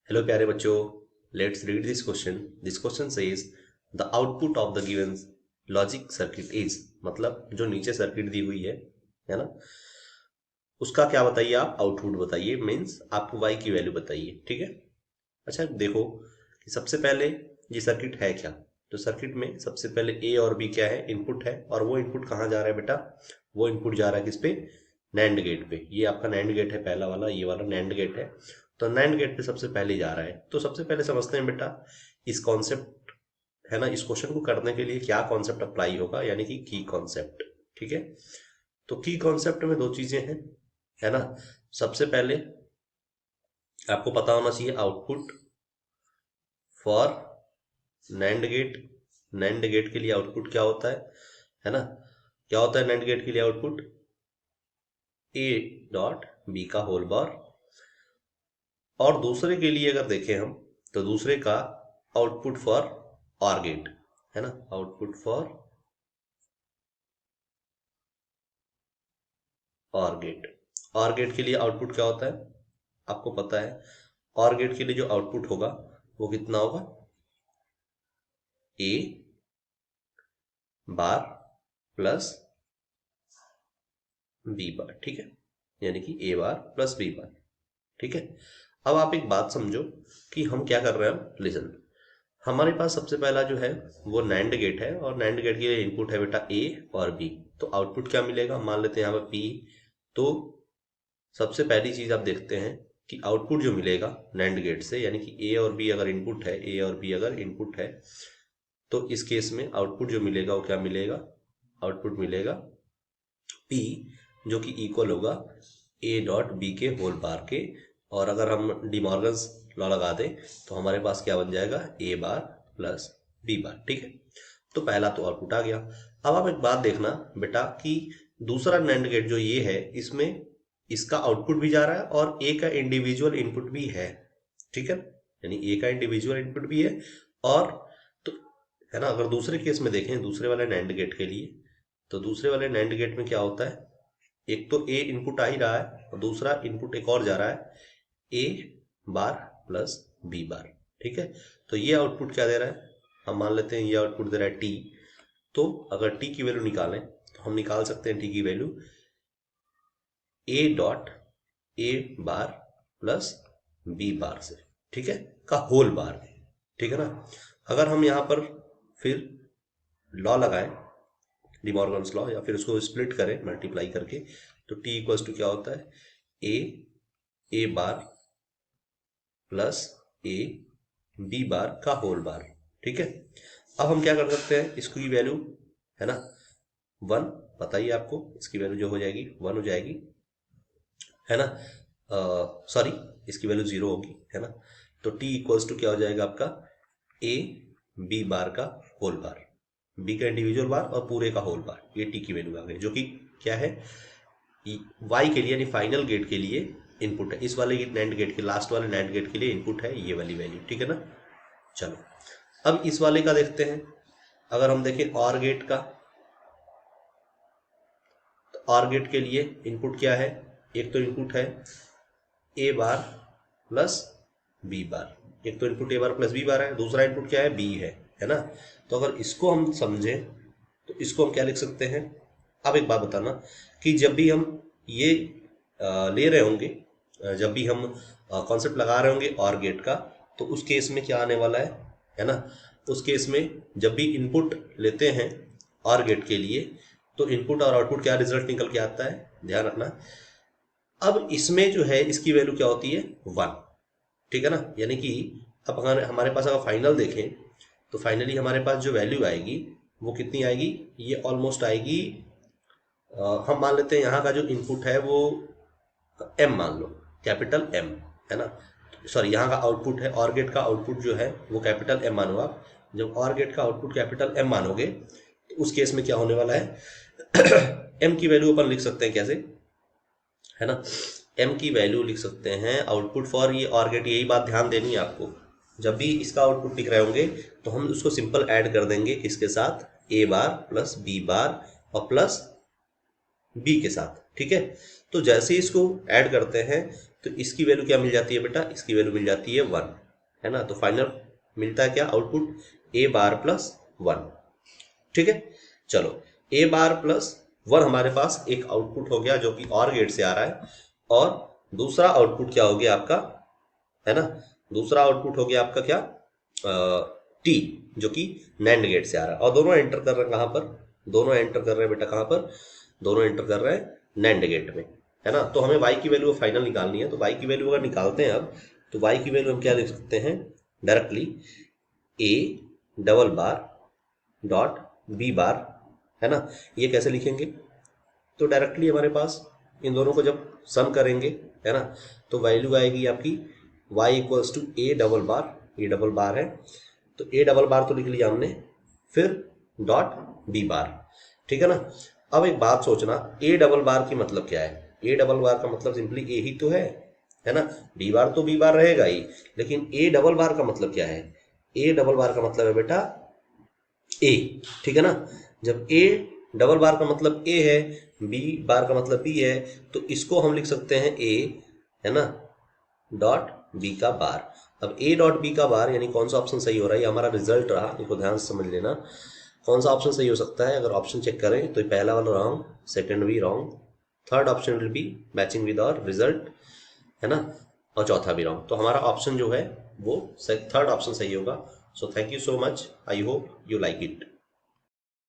Hello प्यारे बच्चों, let's read this question. This question says the output of the given logic circuit is, मतलब जो नीचे circuit दी हुई है ना, उसका क्या बताइए आप, आउटपुट बताइए। मीन्स आपको y की वैल्यू बताइए। ठीक है। अच्छा देखो कि सबसे पहले ये सर्किट है क्या। तो सर्किट में सबसे पहले ए और बी क्या है, इनपुट है। और वो इनपुट कहाँ जा रहा है बेटा, वो इनपुट जा रहा है किस पे, नैंड गेट पे। ये आपका नैंड गेट है, पहला वाला, ये वाला नैंड गेट है। तो नैंड गेट पे सबसे पहले जा रहा है। तो सबसे पहले समझते हैं बेटा इस कॉन्सेप्ट, है ना, इस क्वेश्चन को करने के लिए क्या कॉन्सेप्ट अप्लाई होगा, यानी कि की कॉन्सेप्ट। ठीक है। तो की कॉन्सेप्ट में दो चीजें हैं, है ना। सबसे पहले आपको पता होना चाहिए output for NAND gate. NAND gate के लिए आउटपुट क्या होता है ना। क्या होता है नैंड गेट के लिए आउटपुट, ए डॉट बी का होल बार। और दूसरे के लिए अगर देखें हम, तो दूसरे का आउटपुट फॉर ऑर गेट, है ना, output for OR gate. OR gate के लिए आउटपुट क्या होता है आपको पता है। ऑर गेट के लिए जो आउटपुट होगा वो कितना होगा, ए बार प्लस बी बार। ठीक है, यानी कि ए बार प्लस बी बार। ठीक है। अब आप एक बात समझो कि हम क्या कर रहे हैं। लिसन, हमारे पास सबसे पहला जो है वो नैंड गेट है, और नैंड गेट के लिए इनपुट है बेटा ए और बी। तो आउटपुट क्या मिलेगा, मान लेते हैं यहाँ पे पी। तो सबसे पहली चीज आप देखते हैं कि आउटपुट जो मिलेगा नैंड गेट से, यानी कि ए और बी अगर इनपुट है, ए और बी अगर इनपुट है, तो इस केस में आउटपुट जो मिलेगा वो क्या मिलेगा, आउटपुट मिलेगा पी, जो कि इक्वल होगा ए डॉट बी के होल बार के। और अगर हम डिमॉर्गन्स लॉ लगा दें तो हमारे पास क्या बन जाएगा, ए बार प्लस बी बार। ठीक है। तो पहला तो आउटपुट आ गया। अब आप एक बात देखना बेटा कि दूसरा नैंड गेट जो ये है, इसमें इसका आउटपुट भी जा रहा है और ए का इंडिविजुअल इनपुट भी है। ठीक है, यानी ए का इंडिविजुअल इनपुट भी है। और तो, है ना, अगर दूसरे केस में देखें, दूसरे वाले नैंड गेट के लिए, तो दूसरे वाले नैंड गेट में क्या होता है, एक तो ए इनपुट आ ही रहा है और दूसरा इनपुट एक और जा रहा है, ए बार प्लस बी बार। ठीक है। तो ये आउटपुट क्या दे रहा है, हम मान लेते हैं ये आउटपुट दे रहा है टी। तो अगर टी की वैल्यू निकालें तो हम निकाल सकते हैं टी की value A dot A bar plus B bar से, ठीक है, का होल बार। ठीक है ना। अगर हम यहाँ पर फिर लॉ लगाएं, डिमॉर्गन्स लॉ, या फिर उसको स्प्लिट करें मल्टीप्लाई करके, तो टी इक्वल्स टू क्या होता है, ए bar plus A B bar का होल बार। ठीक है। अब हम क्या कर सकते हैं, इसकी वैल्यू, है ना, 1 बताइए आपको, इसकी वैल्यू जो हो जाएगी 1 हो जाएगी, है ना। सॉरी, इसकी वैल्यू 0 होगी, है ना। तो टी इक्वल्स टू क्या हो जाएगा आपका, ए बी बार का होल बार, बी का इंडिविजुअल बार और पूरे का होल बार। ये टी की वैल्यू आ गई, जो कि क्या है, वाई के लिए यानी फाइनल गेट के लिए इनपुट है। इस वाले नैंड गेट के, लास्ट वाले नैंड गेट के लिए इनपुट है ये वाली वैल्यू। ठीक है ना। चलो अब इस वाले का देखते हैं। अगर हम देखें और गेट का, तो और गेट के लिए इनपुट क्या है, एक तो इनपुट है ए बार प्लस बी बार। एक तो input A bar plus B bar है, दूसरा इनपुट क्या है, बी है ना। तो अगर इसको हम समझें तो इसको हम क्या लिख सकते हैं। अब एक बात बताना कि जब भी हम ये ले रहे होंगे, जब भी हम कॉन्सेप्ट लगा रहे होंगे और गेट का, तो उस केस में क्या आने वाला है ना। उस केस में जब भी इनपुट लेते हैं और गेट के लिए, तो इनपुट और आउटपुट क्या रिजल्ट निकल के आता है, ध्यान रखना। अब इसमें जो है इसकी वैल्यू क्या होती है, 1। ठीक है ना। यानी कि अब अगर हमारे पास अगर फाइनल देखें, तो फाइनली हमारे पास जो वैल्यू आएगी वो कितनी आएगी, ये ऑलमोस्ट आएगी, हम मान लेते हैं यहाँ का जो इनपुट है वो एम मान लो, कैपिटल एम, है ना। सॉरी, यहाँ का आउटपुट है, और गेट का आउटपुट जो है वो कैपिटल एम मानो आप। जब और गेट का आउटपुट कैपिटल एम मानोगे तो उस केस में क्या होने वाला है एम की वैल्यू अपन लिख सकते हैं कैसे, है ना। एम की वैल्यू लिख सकते हैं आउटपुट फॉर ये और गेट। यही बात ध्यान देनी है आपको, जब भी इसका आउटपुट लिख रहे होंगे तो हम उसको सिंपल ऐड कर देंगे किसके साथ, ए बार प्लस बी बार और प्लस बी के साथ। ठीक है। तो जैसे ही इसको ऐड करते हैं तो इसकी वैल्यू क्या मिल जाती है बेटा, इसकी वैल्यू मिल जाती है 1, है ना। तो फाइनल मिलता है क्या आउटपुट, ए बार प्लस 1। ठीक है, चलो ए बार प्लस 1 हमारे पास एक आउटपुट हो गया जो कि और गेट से आ रहा है, और दूसरा आउटपुट क्या हो गया आपका, है ना, दूसरा आउटपुट हो गया आपका क्या, टी, जो कि नैंड गेट से आ रहा है, और दोनों एंटर कर रहे हैं कहाँ पर, दोनों एंटर कर रहे हैं बेटा कहाँ पर, दोनों एंटर कर रहे हैं नैंड गेट में, है ना। तो हमें y की वैल्यू फाइनल निकालनी है, तो y की वैल्यू अगर निकालते हैं अब, तो y की वैल्यू हम क्या लिख सकते हैं directly, a double bar dot b बार, है ना। ये कैसे लिखेंगे, तो डायरेक्टली हमारे पास इन दोनों को जब सम करेंगे, है ना, तो वैल्यू आएगी आपकी y equals to a double bar, ये डबल बार है तो ए डबल बार तो लिख लिया हमने, फिर डॉट बी बार, ठीक है ना। अब एक बात सोचना, ए डबल बार की मतलब क्या है, ए डबल बार का मतलब सिंपली ए ही तो है ना। बी बार तो बी बार रहेगा ही, लेकिन ए डबल बार का मतलब क्या है, ए डबल बार का मतलब है बेटा ए, ठीक है ना। जब ए डबल बार का मतलब ए है, बी बार का मतलब बी है, तो इसको हम लिख सकते हैं ए, है ना, डॉट बी का बार। अब ए डॉट बी का बार यानी कौन सा ऑप्शन सही हो रहा है, ये हमारा रिजल्ट रहा, इसको ध्यान से समझ लेना। कौन सा ऑप्शन सही हो सकता है, अगर ऑप्शन चेक करें तो पहला वाला रॉन्ग, सेकंड भी wrong, third option will be matching with our result, है ना, और चौथा भी रॉन्ग। तो हमारा ऑप्शन जो है वो थर्ड ऑप्शन सही होगा। So thank you so much, I hope you like it.